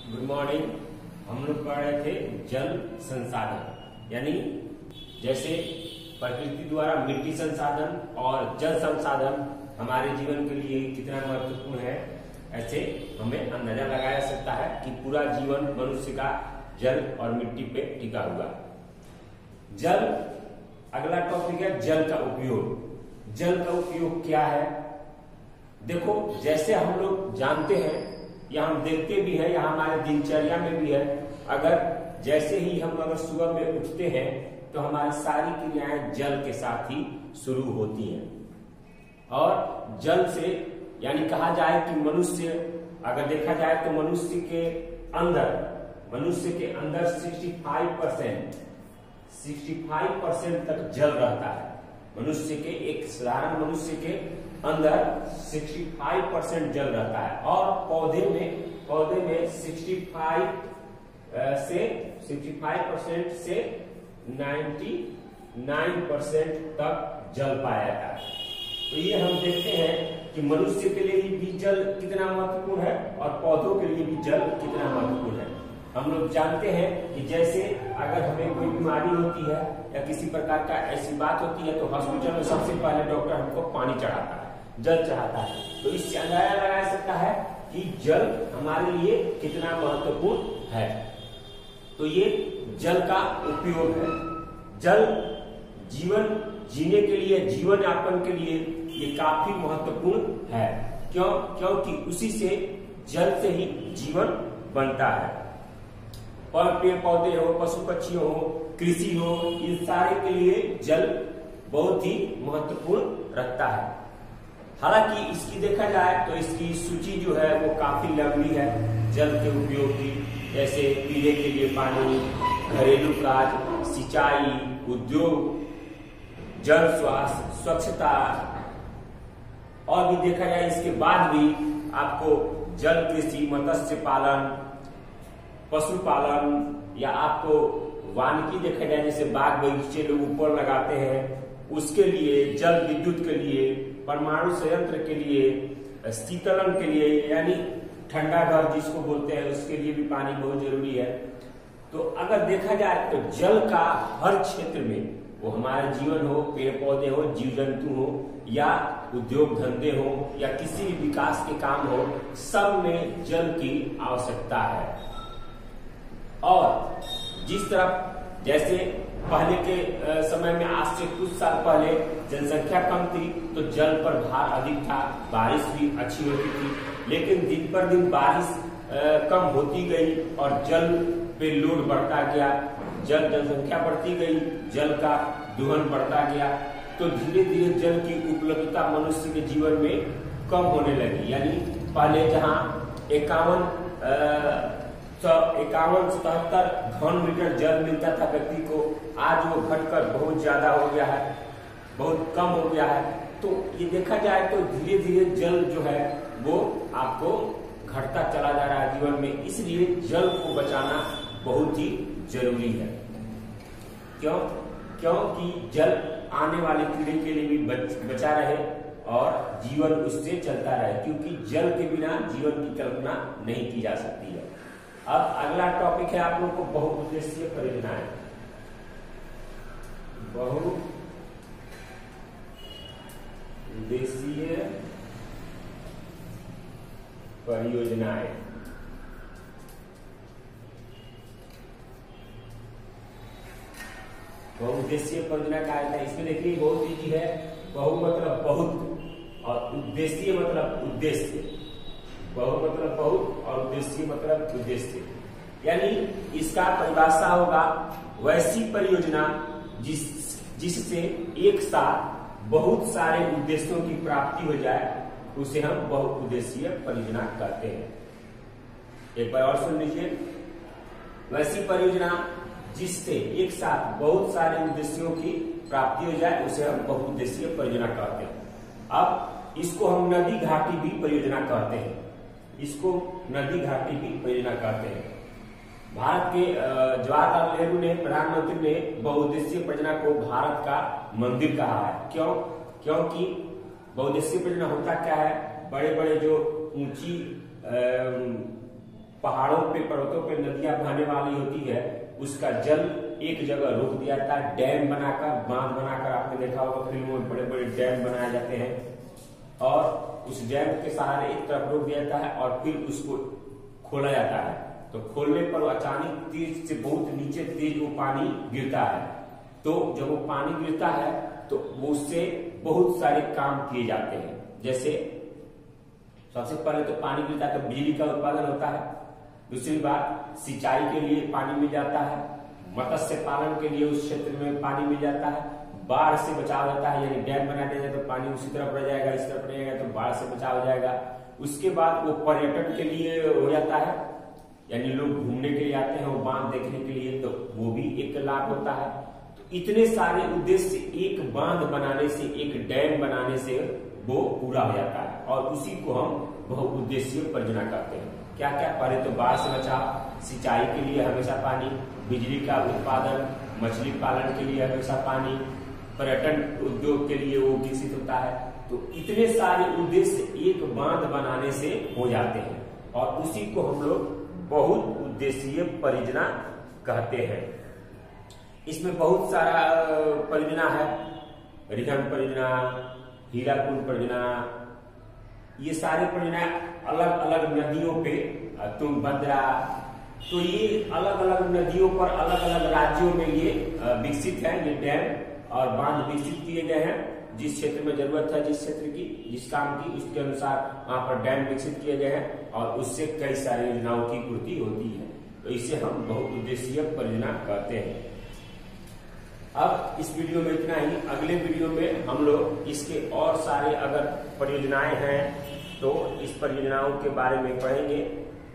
Good morning. हम लोग पढ़ रहे थे जल संसाधन, यानी जैसे प्रकृति द्वारा मिट्टी संसाधन और जल संसाधन हमारे जीवन के लिए कितना महत्वपूर्ण है, ऐसे हमें अंदाजा लगाया जा सकता है कि पूरा जीवन मनुष्य का जल और मिट्टी पे टिका हुआ। जल, अगला टॉपिक है जल का उपयोग। जल का उपयोग क्या है? देखो, जैसे हम लोग जानते हैं या हम देखते भी हैं या हमारे दिनचर्या में भी है, अगर जैसे ही हम अगर सुबह में उठते हैं तो हमारी सारी क्रियाएं जल के साथ ही शुरू होती हैं। और जल से, यानी कहा जाए कि मनुष्य, अगर देखा जाए तो मनुष्य के अंदर 65% तक जल रहता है। मनुष्य के, एक साधारण मनुष्य के अंदर 65% जल रहता है और पौधे में 65% से 99% तक जल पाया जाता है। तो ये हम देखते हैं कि मनुष्य के लिए भी जल कितना महत्वपूर्ण है और पौधों के लिए भी जल कितना महत्वपूर्ण है। हम लोग जानते हैं कि जैसे अगर हमें कोई बीमारी होती है या किसी प्रकार का ऐसी बात होती है तो हॉस्पिटल में सबसे पहले डॉक्टर हमको पानी चढ़ाता है, जल चढ़ाता है। तो इससे अंदाजा लगाया सकता है कि जल हमारे लिए कितना महत्वपूर्ण है। तो ये जल का उपयोग है। जल जीवन जीने के लिए, जीवन यापन के लिए ये काफी महत्वपूर्ण है। क्योंकि उसी से, जल से ही जीवन बनता है। और पेड़ पौधे हो, पशु पक्षी हो, कृषि हो, इन सारे के लिए जल बहुत ही महत्वपूर्ण रखता है। हालांकि इसकी देखा जाए तो इसकी सूची जो है वो काफी लंबी है जल के उपयोग की, जैसे पीने के लिए पानी, घरेलू कार्य, सिंचाई, उद्योग, जल स्वास्थ्य, स्वच्छता, और भी देखा जाए इसके बाद भी आपको जल कृषि, मत्स्य पालन, पशुपालन, या आपको वानिकी देखा जाए जैसे बाग बगीचे लोग ऊपर लगाते हैं उसके लिए, जल विद्युत के लिए, परमाणु संयंत्र के लिए, शीतलन के लिए, यानी ठंडा घर जिसको बोलते हैं, उसके लिए भी पानी बहुत जरूरी है। तो अगर देखा जाए तो जल का हर क्षेत्र में, वो हमारा जीवन हो, पेड़ पौधे हो, जीव जंतु हो, या उद्योग धंधे हो, या किसी भी विकास के काम हो, सब में जल की आवश्यकता है। और जिस तरह, जैसे पहले के समय में, आज से कुछ साल पहले जनसंख्या कम थी तो जल पर भार अधिक था, बारिश भी अच्छी होती थी। लेकिन दिन पर दिन बारिश कम होती गई और जल पे लोड बढ़ता गया, जनसंख्या बढ़ती गई, जल का दोहन बढ़ता गया, तो धीरे धीरे जल की उपलब्धता मनुष्य के जीवन में कम होने लगी। यानी पहले जहाँ 71-77 घन मीटर जल मिलता था व्यक्ति को, आज वो घटकर बहुत ज्यादा हो गया है, बहुत कम हो गया है। तो ये देखा जाए तो धीरे धीरे जल जो है वो आपको घटता चला जा रहा है जीवन में। इसलिए जल को बचाना बहुत ही जरूरी है। क्योंकि जल आने वाली पीढ़ी के लिए भी बचा रहे और जीवन उससे चलता रहे, क्योंकि जल के बिना जीवन की कल्पना नहीं की जा सकती है। अब अगला टॉपिक है आप लोग को बहुउद्देशीय परियोजनाएं। बहुउद्देशीय परियोजनाएं। बहुउद्देशीय परियोजना का अर्थ है, इसमें देखिए बहुत इजी है। बहु मतलब बहुत और उद्देशीय मतलब उद्देश्य। बहु मतलब बहुत और उद्देश्य मतलब उद्देश्य। यानी इसका परिभाषा होगा वैसी परियोजना जिससे एक साथ बहुत सारे उद्देश्यों की प्राप्ति हो जाए, उसे हम बहुउद्देशीय परियोजना कहते हैं। एक बार और सुन लीजिए, वैसी परियोजना जिससे एक साथ बहुत सारे उद्देश्यों की प्राप्ति हो जाए, उसे हम बहुउद्देशीय परियोजना कहते हैं। अब इसको हम नदी घाटी भी परियोजना कहते हैं। इसको नदी घाटी भी परियोजना कहते हैं। भारत के जवाहरलाल नेहरू ने, प्रधानमंत्री ने, बहुउद्देशीय परियोजना को भारत का मंदिर कहा है। क्योंकि बहुउद्देशीय परियोजना होता क्या है, बड़े बड़े जो ऊंची पहाड़ों पे पर्वतों पे नदियां बहने वाली होती है, उसका जल एक जगह रोक दिया जाता है, डैम बनाकर, बांध बनाकर। आपने देखा होगा फिल्मों में बड़े बड़े डैम बनाए जाते हैं, और उस डैम के सहारे एक तरफ रोक दिया जाता है और फिर उसको खोला जाता है। तो खोलने पर अचानक तेज से बहुत नीचे तेज वो पानी गिरता है। तो जब वो पानी गिरता है तो उससे बहुत सारे काम किए जाते हैं। जैसे सबसे पहले तो पानी गिरता है तो बिजली का उत्पादन होता है। दूसरी बात, सिंचाई के लिए पानी मिल जाता है, मत्स्य पालन के लिए उस क्षेत्र में पानी मिल जाता है, बाढ़ से बचाव होता है, यानी डैम बना दिया जाए तो पानी उसी तरफ रह जाएगा, इस तरफ रहेगा तो बाढ़ से बचाव हो जाएगा। उसके बाद वो पर्यटन के लिए हो जाता है, यानी लोग घूमने के लिए आते हैं वो बांध देखने के लिए, तो वो भी एक लाभ होता है। तो इतने सारे उद्देश्य एक बांध बनाने से, एक डैम बनाने से वो पूरा हो जाता है, और उसी को हम बहुउद्देशीय परियोजना कहते हैं। क्या क्या? पहले तो बाढ़ से बचाव, सिंचाई के लिए हमेशा पानी, बिजली का उत्पादन, मछली पालन के लिए हमेशा पानी, पर्यटन उद्योग के लिए वो विकसित होता है। तो इतने सारे उद्देश्य एक बांध बनाने से हो जाते हैं, और उसी को हम लोग बहुत उद्देशीय परियोजना कहते हैं। इसमें बहुत सारा परियोजना है, रिहन परियोजना, हीराकुंड परियोजना, ये सारी परियोजना अलग अलग नदियों पे, तुंगभद्रा, तो ये अलग अलग नदियों पर अलग अलग राज्यों में ये विकसित है। ये डैम और बांध विकसित किए गए हैं। जिस क्षेत्र में जरूरत है, जिस क्षेत्र की, जिस काम की, उसके अनुसार वहां पर डैम विकसित किए गए हैं, और उससे कई सारी योजनाओं की पूर्ति होती है। तो इसे हम बहुउद्देशीय परियोजना कहते हैं। अब इस वीडियो में इतना ही। अगले वीडियो में हम लोग इसके और सारे अगर परियोजनाएं हैं तो इस परियोजनाओं के बारे में पढ़ेंगे।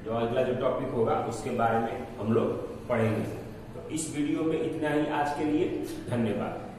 जो अगला जो टॉपिक होगा उसके बारे में हम लोग पढ़ेंगे। तो इस वीडियो में इतना ही आज के लिए। धन्यवाद।